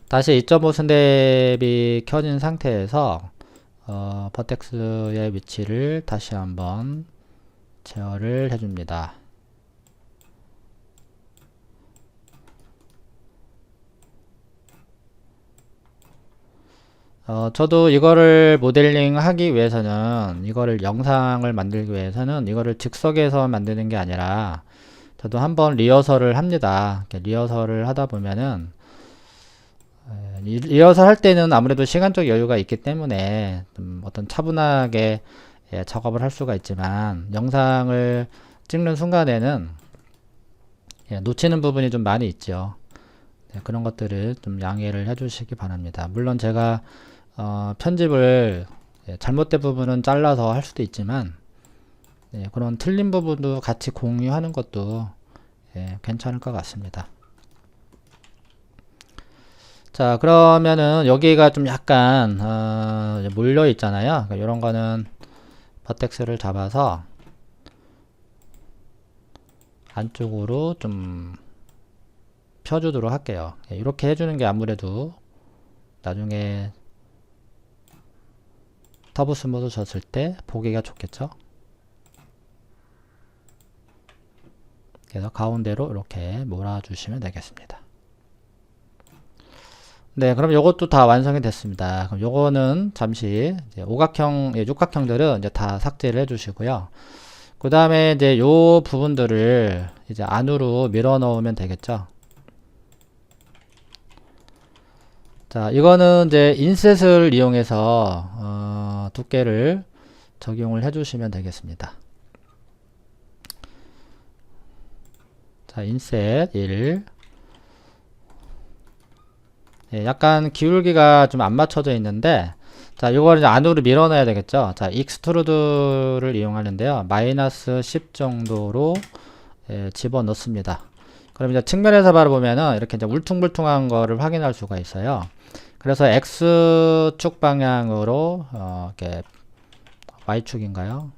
다시 2.5 스냅이 켜진 상태에서 버텍스의 위치를 다시 한번 제어를 해줍니다. 저도 이거를 모델링 하기 위해서는 이거를 영상을 만들기 위해서는 이거를 즉석에서 만드는 게 아니라 저도 한번 리허설을 합니다. 리허설을 하다 보면은 리허설 할 때는 아무래도 시간적 여유가 있기 때문에 좀 어떤 차분하게 작업을 할 수가 있지만 영상을 찍는 순간에는 놓치는 부분이 좀 많이 있죠. 네, 그런 것들을 좀 양해를 해주시기 바랍니다. 물론 제가 편집을 잘못된 부분은 잘라서 할 수도 있지만 그런 틀린 부분도 같이 공유하는 것도 괜찮을 것 같습니다. 자, 그러면은 여기가 좀 약간 몰려 있잖아요. 그러니까 이런 거는 버텍스를 잡아서 안쪽으로 좀 펴주도록 할게요. 이렇게 해주는 게 아무래도 나중에 터보 스무드 줬을 때 보기가 좋겠죠. 그래서 가운데로 이렇게 몰아주시면 되겠습니다. 네, 그럼 요것도 다 완성이 됐습니다. 그럼 요거는 잠시 이제 육각형들은 이제 다 삭제를 해주시고요. 그 다음에 이제 요 부분들을 이제 안으로 밀어 넣으면 되겠죠. 자, 이거는 이제 인셋을 이용해서 두께를 적용을 해주시면 되겠습니다. 자, 인셋 1. 예, 약간 기울기가 좀 안 맞춰져 있는데, 자, 이걸 이제 안으로 밀어넣어야 되겠죠. 자, 익스트루드를 이용하는데요. 마이너스 10 정도로 예, 집어넣습니다. 그럼 이제 측면에서 바라보면은 이렇게 이제 울퉁불퉁한 거를 확인할 수가 있어요. 그래서 X축 방향으로 이렇게 Y축인가요?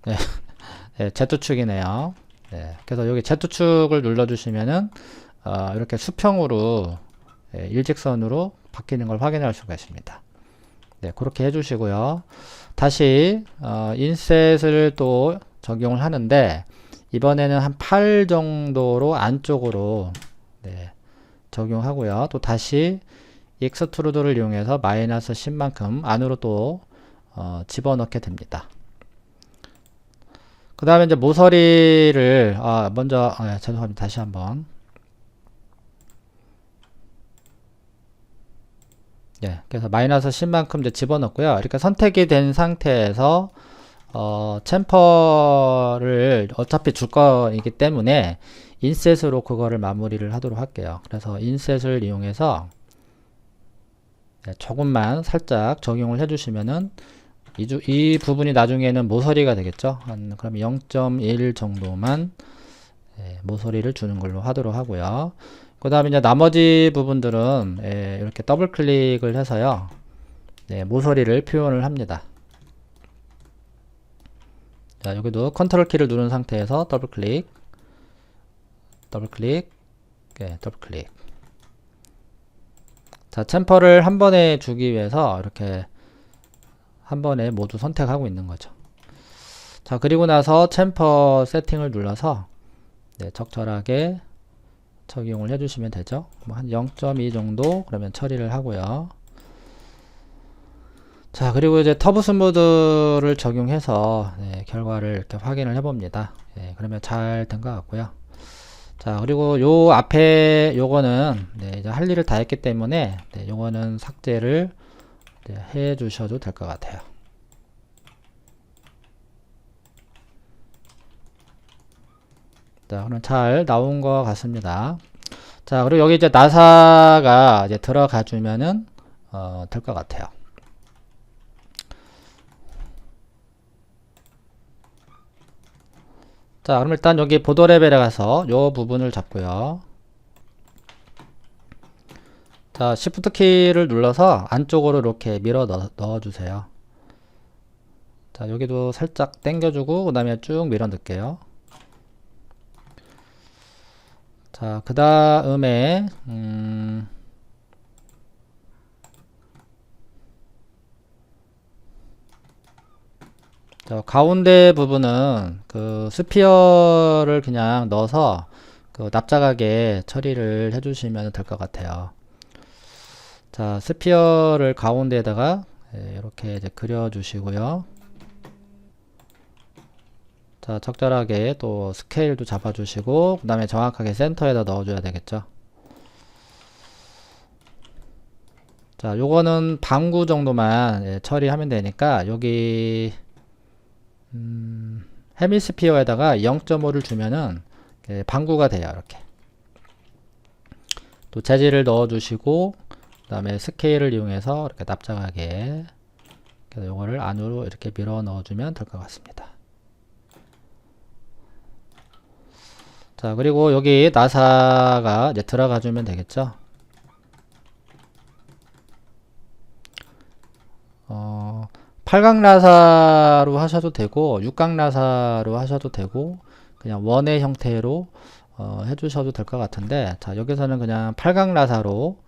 네, 네, Z축이네요. 네, 그래서 여기 Z축을 눌러주시면은 이렇게 수평으로 예, 일직선으로 바뀌는 걸 확인할 수가 있습니다. 네, 그렇게 해주시고요. 다시 인셋을 또 적용을 하는데 이번에는 한 8 정도로 안쪽으로 네, 적용하고요. 또 다시 익스트루더를 이용해서 마이너스 10만큼 안으로 또 집어넣게 됩니다. 그 다음에 이제 모서리를 먼저 죄송합니다. 다시 한번 예, 그래서 마이너스 10만큼 이제 집어넣고요. 이렇게 선택이 된 상태에서 챔퍼를 어차피 줄 거이기 때문에 인셋으로 그거를 마무리를 하도록 할게요. 그래서 인셋을 이용해서 네, 조금만 살짝 적용을 해주시면은 이 부분이 나중에는 모서리가 되겠죠. 그럼 0.1 정도만 모서리를 주는 걸로 하도록 하고요. 그 다음에 이제 나머지 부분들은 이렇게 더블 클릭을 해서요. 네, 모서리를 표현을 합니다. 자, 여기도 컨트롤 키를 누른 상태에서 더블 클릭, 더블 클릭, 네, 더블 클릭. 자, 챔퍼를 한 번에 주기 위해서 이렇게 한 번에 모두 선택하고 있는 거죠. 자, 그리고 나서 챔퍼 세팅을 눌러서 네, 적절하게 적용을 해주시면 되죠. 뭐 한 0.2 정도 그러면 처리를 하고요. 자, 그리고 이제 터보 스무드를 적용해서 네, 결과를 이렇게 확인을 해봅니다. 네, 그러면 잘 된 것 같고요. 자, 그리고 요 앞에 요거는 네, 이제 할 일을 다 했기 때문에 네, 요거는 삭제를 네, 해 주셔도 될 것 같아요. 자, 그럼 잘 나온 것 같습니다. 자, 그리고 여기 이제 나사가 이제 들어가 주면은 될 것 같아요. 자, 그럼 일단 여기 보도 레벨에 가서 요 부분을 잡고요. 자, Shift 키를 눌러서 안쪽으로 이렇게 밀어 넣어 주세요. 자, 여기도 살짝 당겨주고 그 다음에 쭉 밀어 넣을게요. 자, 그 다음에 자, 가운데 부분은 그 스피어를 그냥 넣어서 그 납작하게 처리를 해주시면 될 것 같아요. 자, 스피어를 가운데에다가 이렇게 이제 그려주시고요. 자, 적절하게 또 스케일도 잡아주시고 그 다음에 정확하게 센터에다 넣어줘야 되겠죠. 자, 요거는 방구 정도만 처리하면 되니까 여기 헤미스피어에다가 0.5를 주면은 방구가 돼요. 이렇게 또 재질을 넣어 주시고 그 다음에 스케일을 이용해서 이렇게 납작하게 그래서 요거를 안으로 이렇게 밀어 넣어 주면 될 것 같습니다. 자, 그리고 여기 나사가 이제 들어가 주면 되겠죠. 팔각 나사로 하셔도 되고 육각 나사로 하셔도 되고 그냥 원의 형태로 해주셔도 될 것 같은데, 자, 여기서는 그냥 팔각 나사로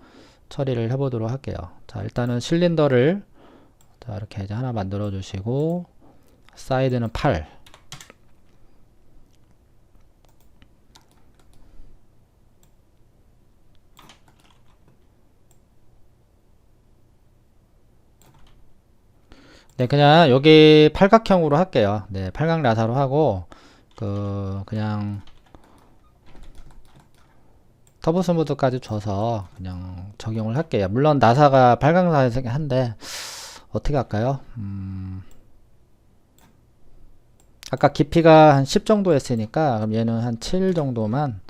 처리를 해보도록 할게요. 자, 일단은 실린더를 자, 이렇게 이제 하나 만들어 주시고 사이드는 8. 네, 그냥 여기 팔각형으로 할게요. 네, 팔각 나사로 하고 그냥 터보 스무드까지 줘서 그냥 적용을 할게요. 물론 나사가 팔각 나사긴 한데 어떻게 할까요? 아까 깊이가 한 10 정도 했으니까 그럼 얘는 한 7 정도만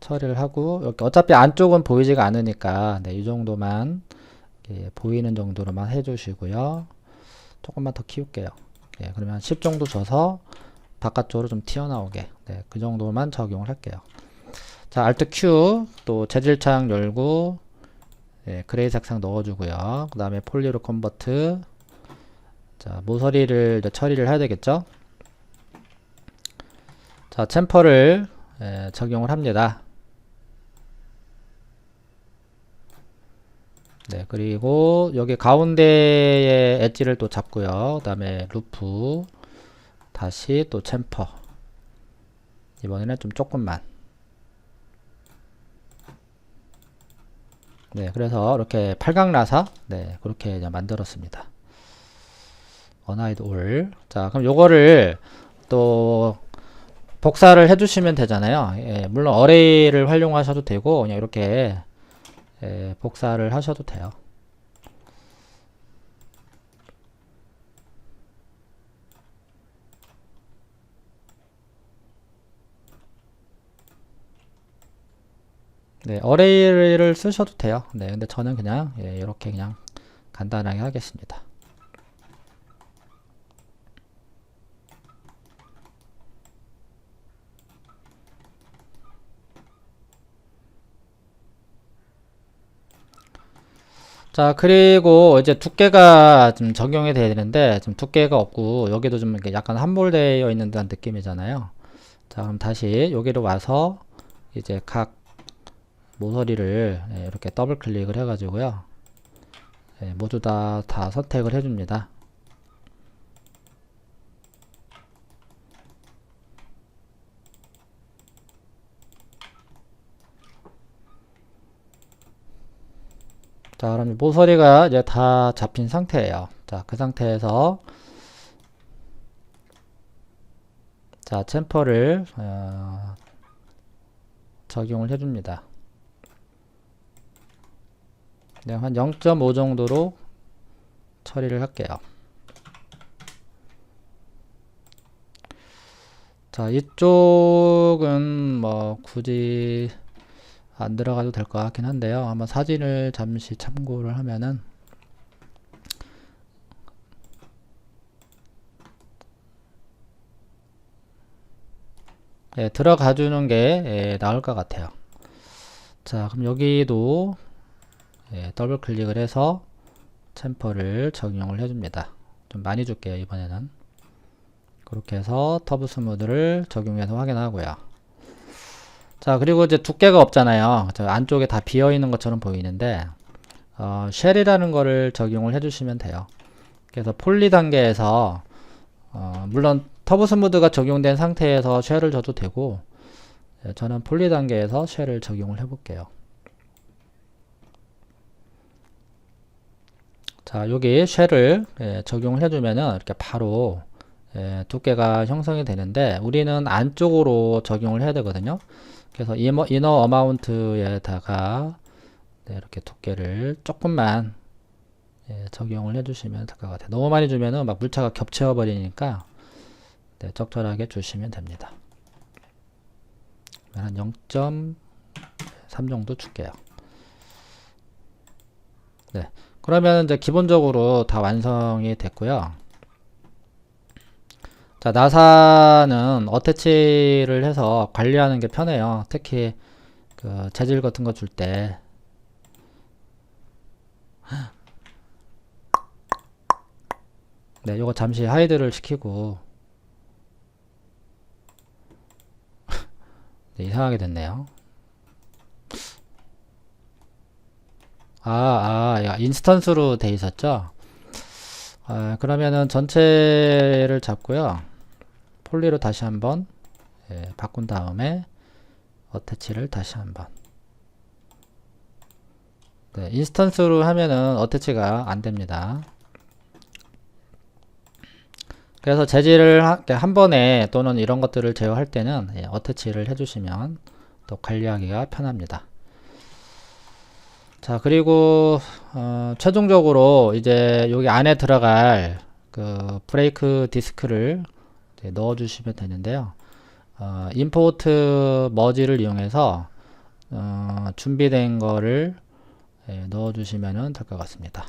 처리를 하고, 이렇게 어차피 안쪽은 보이지가 않으니까 네, 이 정도만 보이는 정도로만 해주시고요. 조금만 더 키울게요. 네, 그러면 10 정도 줘서 바깥쪽으로 좀 튀어나오게, 네, 그 정도만 적용을 할게요. 자, Alt Q 또 재질창 열고, 네, 그레이 색상 넣어주고요. 그 다음에 폴리로 컨버트. 자, 모서리를 이제 처리를 해야 되겠죠. 자, 챔퍼를 적용을 합니다. 네, 그리고 여기 가운데에 엣지를 또 잡고요. 그 다음에 루프, 다시 또 챔퍼. 이번에는 좀 조금만. 네, 그래서 이렇게 팔각 라사, 네, 그렇게 이제 만들었습니다. 어나이드 올. 자, 그럼 요거를 또 복사를 해주시면 되잖아요. 예, 물론 어레이를 활용하셔도 되고 그냥 이렇게 복사를 하셔도 돼요. 네, 어레이를 쓰셔도 돼요. 네, 근데 저는 그냥 이렇게 그냥 간단하게 하겠습니다. 자, 그리고 이제 두께가 좀 적용이 돼야 되는데 지금 두께가 없고 여기도 좀 이렇게 약간 함몰되어 있는 듯한 느낌이잖아요. 자, 그럼 다시 여기로 와서 이제 각 모서리를 이렇게 더블 클릭을 해 가지고요, 모두 다 선택을 해 줍니다. 자, 그럼 모서리가 이제 다 잡힌 상태예요. 자, 그 상태에서 자, 챔퍼를 적용을 해줍니다. 네, 한 0.5 정도로 처리를 할게요. 자, 이쪽은 뭐 굳이 안 들어가도 될 것 같긴 한데요. 한번 사진을 잠시 참고를 하면은, 들어가 주는 게 나을 것 같아요. 자, 그럼 여기도 더블 클릭을 해서 챔퍼를 적용을 해줍니다. 좀 많이 줄게요, 이번에는. 그렇게 해서 터브 스무드를 적용해서 확인하고요. 자, 그리고 이제 두께가 없잖아요. 저 안쪽에 다 비어 있는 것처럼 보이는데 쉘이라는 거를 적용을 해주시면 돼요. 그래서 폴리 단계에서 물론 터보 스무드가 적용된 상태에서 쉘을 줘도 되고, 저는 폴리 단계에서 쉘을 적용을 해볼게요. 자, 여기 쉘을 적용을 해주면은 이렇게 바로 두께가 형성이 되는데, 우리는 안쪽으로 적용을 해야 되거든요. 그래서 이너 어마운트에다가 이렇게 두께를 조금만 적용을 해주시면 될 것 같아요. 너무 많이 주면은 막 물차가 겹쳐 버리니까 적절하게 주시면 됩니다. 한 0.3 정도 줄게요. 네, 그러면 이제 기본적으로 다 완성이 됐고요. 자, 나사는 어태치를 해서 관리하는 게 편해요. 특히 그 재질 같은 거 줄 때. 네, 요거 잠시 하이드를 시키고. 네, 이상하게 됐네요. 야, 인스턴스로 돼 있었죠? 그러면은 전체를 잡고요. 폴리로 다시 한번 바꾼 다음에 어태치를 다시 한번. 네, 인스턴스로 하면은 어태치가 안 됩니다. 그래서 재질을 한 번에 또는 이런 것들을 제어할 때는 어태치를 해주시면 또 관리하기가 편합니다. 자, 그리고 최종적으로 이제 여기 안에 들어갈 그 브레이크 디스크를 이제 넣어주시면 되는데요. 임포트 머지를 이용해서 준비된 거를 넣어주시면 될 것 같습니다.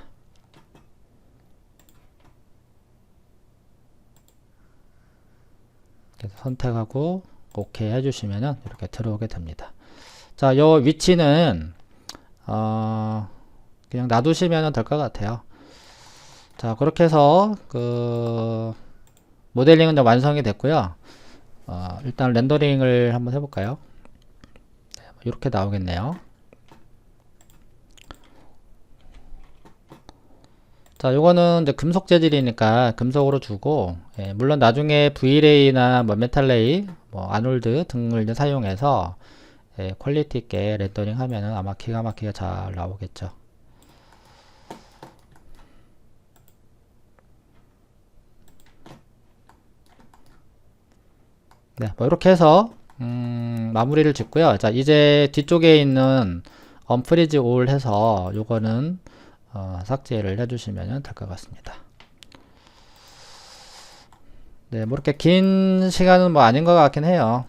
그래서 선택하고 OK 해주시면 이렇게 들어오게 됩니다. 자, 요 위치는 그냥 놔두시면 될 것 같아요. 자, 그렇게 해서 그 모델링은 이제 완성이 됐고요. 일단 렌더링을 한번 해볼까요? 이렇게 나오겠네요. 자, 요거는 이제 금속 재질이니까 금속으로 주고, 물론 나중에 V레이나 뭐 메탈레이, 뭐 아놀드 등을 이제 사용해서 퀄리티 있게 렌더링 하면은 아마 기가 막히게 잘 나오겠죠. 네, 뭐 이렇게 해서 마무리를 짓고요. 자, 이제 뒤쪽에 있는 언프리즈 올 해서 요거는 삭제를 해주시면 될 것 같습니다. 네, 뭐 이렇게 긴 시간은 뭐 아닌 것 같긴 해요.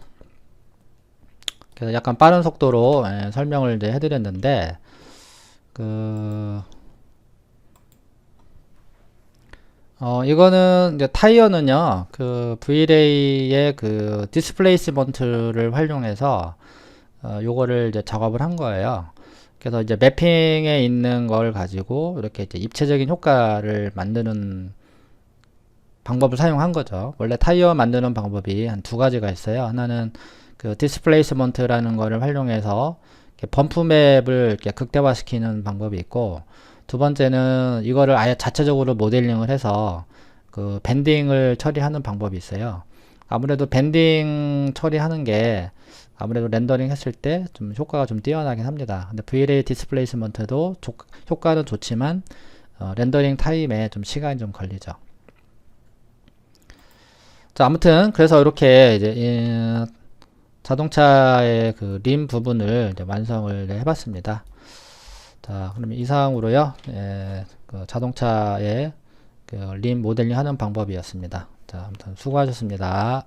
그래서 약간 빠른 속도로 설명을 이제 해드렸는데 이거는 이제 타이어는요, 그 Vlay의 그 디스플레이스먼트를 활용해서 요거를 이제 작업을 한 거예요. 그래서 이제 매핑에 있는 걸 가지고 이렇게 이제 입체적인 효과를 만드는 방법을 사용한 거죠. 원래 타이어 만드는 방법이 한 두 가지가 있어요. 하나는 그 디스플레이스먼트라는 거를 활용해서 범프 맵을 이렇게 극대화시키는 방법이 있고, 두 번째는 이거를 아예 자체적으로 모델링을 해서 그 밴딩을 처리하는 방법이 있어요. 아무래도 밴딩 처리하는 게 아무래도 렌더링 했을 때 좀 효과가 좀 뛰어나긴 합니다. 근데 V-Ray 디스플레이스먼트도 효과는 좋지만 렌더링 타임에 좀 시간이 좀 걸리죠. 자, 아무튼 그래서 이렇게 이제 자동차의 그 림 부분을 이제 완성을 해봤습니다. 자, 그러면 이상으로요, 그 자동차의 그 림 모델링 하는 방법이었습니다. 자, 아무튼 수고하셨습니다.